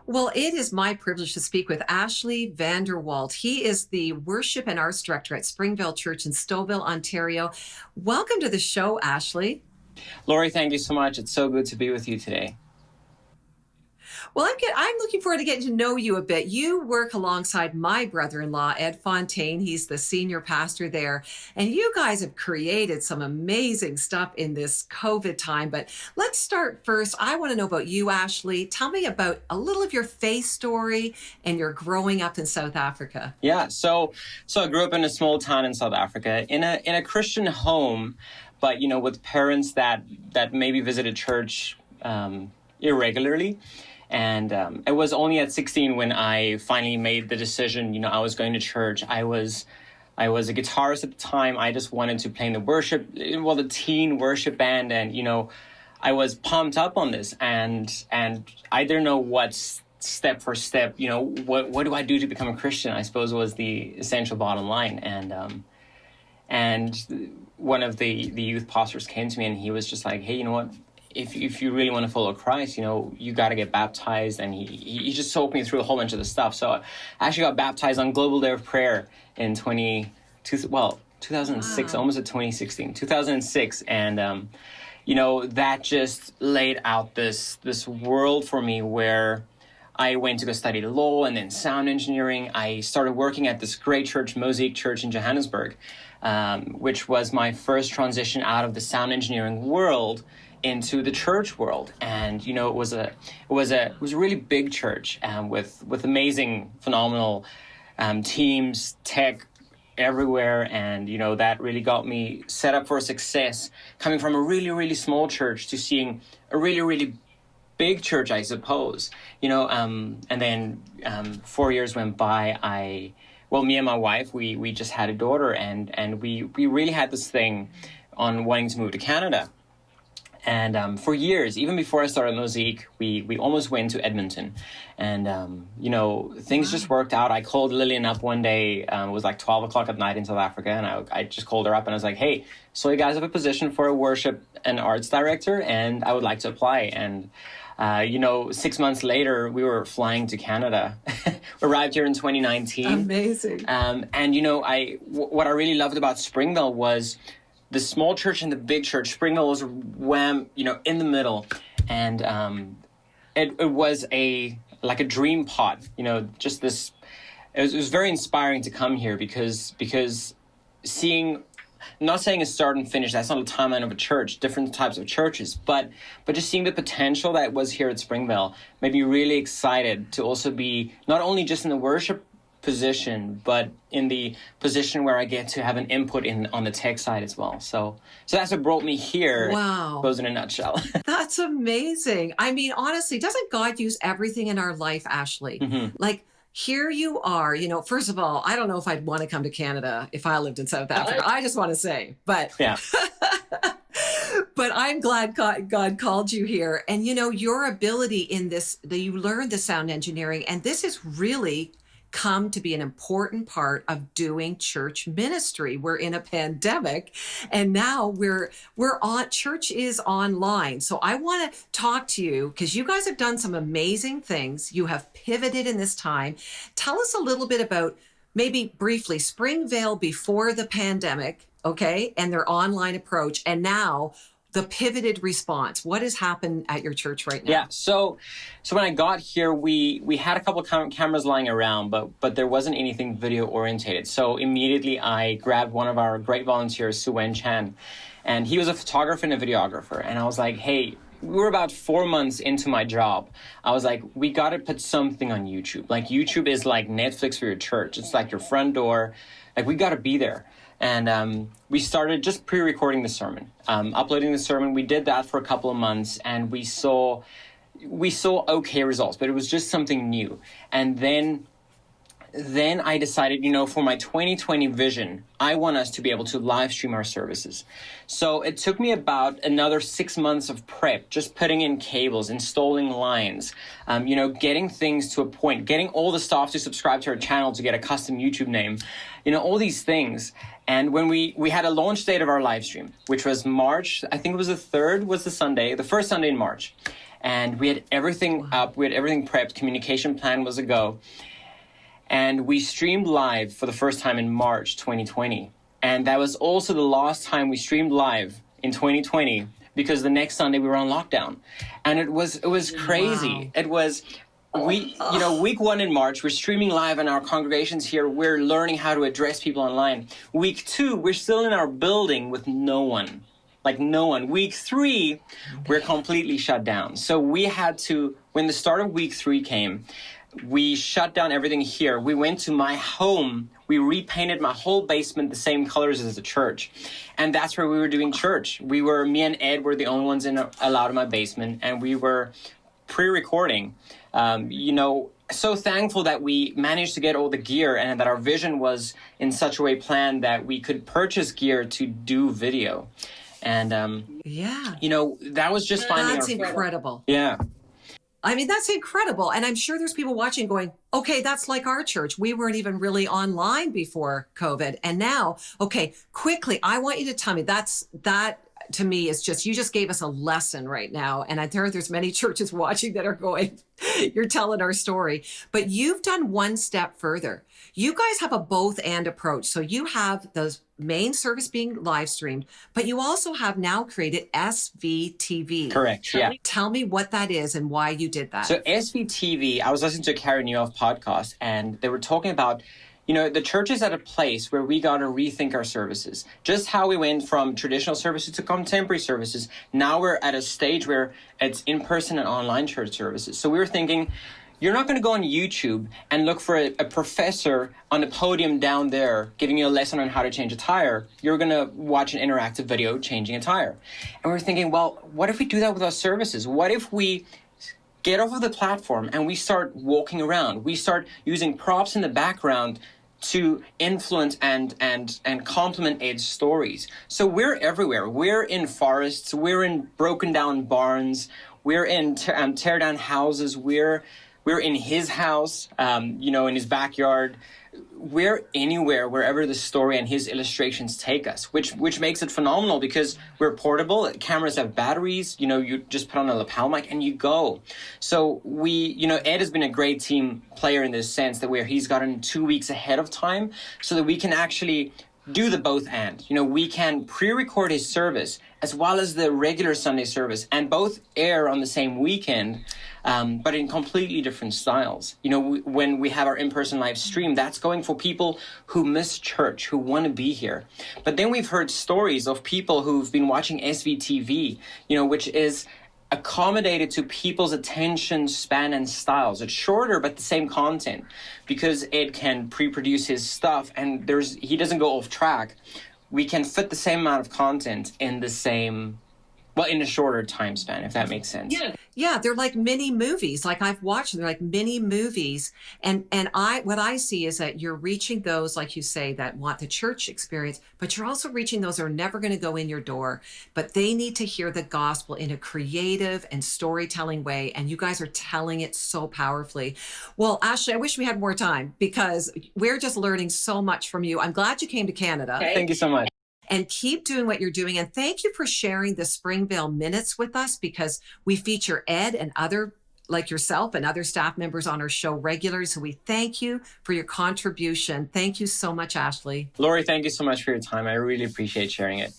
Well, it is my privilege to speak with Ashley Vander Walt. He is the Worship and Arts Director at Springvale Church in Stouffville, Ontario. Welcome to the show, Ashley. Lorie, thank you so much. It's so good to be with you today. Well, I'm looking forward to getting to know you a bit. You work alongside my brother-in-law, Ed Fontaine. He's the senior pastor there. And you guys have created some amazing stuff in this COVID time. But let's start first. I want to know about you, Ashley. Tell me about a little of your faith story and your growing up in South Africa. Yeah, so I grew up in a small town in South Africa, in a Christian home, but with parents that maybe visited church irregularly. And it was only at 16 when I finally made the decision, I was going to church. I was a guitarist at the time. I just wanted to play in the teen worship band. And, I was pumped up on this. And I didn't know what step for step, what do I do to become a Christian, I suppose was the essential bottom line. And one of the youth pastors came to me and he was just like, hey, you know what? If you really want to follow Christ, you got to get baptized. And he just talked me through a whole bunch of the stuff. So I actually got baptized on Global Day of Prayer in 2006, wow. Almost at 2016, 2006. And, that just laid out this world for me where I went to go study law and then sound engineering. I started working at this great church, Mosaic Church in Johannesburg, which was my first transition out of the sound engineering world into the church world. And it was a really big church with amazing, phenomenal teams, tech everywhere. And that really got me set up for success, coming from a really, really small church to seeing a really, really big church, I suppose. And then 4 years went by. Me and my wife, we just had a daughter, and we really had this thing on wanting to move to Canada. And for years, even before I started Mosaic, we almost went to Edmonton. And, things just worked out. I called Lillian up one day. It was like 12 o'clock at night in South Africa. And I just called her up and I was like, hey, so you guys have a position for a worship and arts director, and I would like to apply. And 6 months later, we were flying to Canada. We arrived here in 2019. Amazing. What I really loved about Springvale was the small church and the big church. Springvale was in the middle. And it was a dream pod, just this. It was very inspiring to come here because seeing, not saying a start and finish, that's not a timeline of a church, different types of churches, but just seeing the potential that was here at Springvale made me really excited to also be not only just in the worship position, but in the position where I get to have an input on the tech side as well. So that's what brought me here. Wow. Goes in a nutshell. That's amazing. I mean, honestly, doesn't God use everything in our life, Ashley? Mm-hmm. Like, here you are, first of all, I don't know if I'd want to come to Canada if I lived in South Africa. I just want to say, but yeah. But I'm glad God called you here. And, your ability in this, that you learned the sound engineering, and this is really come to be an important part of doing church ministry. We're in a pandemic, and now we're on, church is online. So I want to talk to you because you guys have done some amazing things. You have pivoted in this time. Tell us a little bit about, maybe briefly, Springvale before the pandemic, okay, and their online approach, and now the pivoted response. What has happened at your church right now? Yeah, so when I got here, we had a couple of cameras lying around, but there wasn't anything video orientated. So immediately I grabbed one of our great volunteers, Suen Chan, and he was a photographer and a videographer. And I was like, hey, we were about 4 months into my job. I was like, we got to put something on YouTube. Like, YouTube is like Netflix for your church. It's like your front door. Like, we got to be there. And we started just pre-recording the sermon, uploading the sermon. We did that for a couple of months, and we saw okay results, but it was just something new. And then I decided, for my 2020 vision, I want us to be able to live stream our services. So it took me about another 6 months of prep, just putting in cables, installing lines, getting things to a point, getting all the staff to subscribe to our channel to get a custom YouTube name, all these things. And when we had a launch date of our live stream, which was March, I think it was the 3rd was the Sunday, the first Sunday in March. And we had everything up. We had everything prepped. Communication plan was a go. And we streamed live for the first time in March 2020. And that was also the last time we streamed live in 2020 because the next Sunday we were on lockdown. And it was crazy. Wow. It was week 1 in March, we're streaming live in our congregations here. We're learning how to address people online. Week 2, we're still in our building with no one. Like no one. Week 3, we're completely shut down. So we had to, when the start of week 3 came, we shut down everything here. We went to my home. We repainted my whole basement the same colors as the church. And that's where we were doing church. Me and Ed were the only ones allowed in my basement. And we were pre-recording. So thankful that we managed to get all the gear and that our vision was in such a way planned that we could purchase gear to do video. And, that was just finding That's incredible. Yeah. I mean, that's incredible. And I'm sure there's people watching going, okay, that's like our church. We weren't even really online before COVID. And now, okay, quickly, I want you to tell me that to me is just, you just gave us a lesson right now. And there's many churches watching that are going, you're telling our story, but you've done one step further. You guys have a both and approach. So you have the main service being live streamed, but you also have now created SVTV. Correct. Yeah. Tell me what that is and why you did that. So SVTV, I was listening to a Carrie Newhoff podcast and they were talking about, the church is at a place where we got to rethink our services. Just how we went from traditional services to contemporary services. Now we're at a stage where it's in-person and online church services. So we were thinking, you're not going to go on YouTube and look for a professor on a podium down there giving you a lesson on how to change a tire. You're going to watch an interactive video changing a tire. And we're thinking, well, what if we do that with our services? What if we get off of the platform and we start walking around? We start using props in the background to influence and complement Ed's stories. So we're everywhere. We're in forests. We're in broken down barns. We're in tear down houses. We're in his house, in his backyard. We're anywhere, wherever the story and his illustrations take us, which makes it phenomenal because we're portable. Cameras have batteries. You just put on a lapel mic and you go. So Ed has been a great team player in this sense that he's gotten 2 weeks ahead of time so that we can actually do the both and. We can pre-record his service as well as the regular Sunday service and both air on the same weekend, but in completely different styles. When we have our in-person live stream, that's going for people who miss church, who want to be here. But then we've heard stories of people who've been watching SVTV, which is accommodated to people's attention span and styles. It's shorter, but the same content because Ed can pre-produce his stuff and he doesn't go off track. We can fit the same amount of content in a shorter time span, if that makes sense. Yeah, they're like mini movies. Like I've watched them, they're like mini movies. And what I see is that you're reaching those, like you say, that want the church experience, but you're also reaching those who are never going to go in your door, but they need to hear the gospel in a creative and storytelling way. And you guys are telling it so powerfully. Well, Ashley, I wish we had more time because we're just learning so much from you. I'm glad you came to Canada. Okay. Thank you so much. And keep doing what you're doing. And thank you for sharing the Springvale Minutes with us because we feature Ed and other like yourself and other staff members on our show regularly. So we thank you for your contribution. Thank you so much, Ashley. Lorie, thank you so much for your time. I really appreciate sharing it.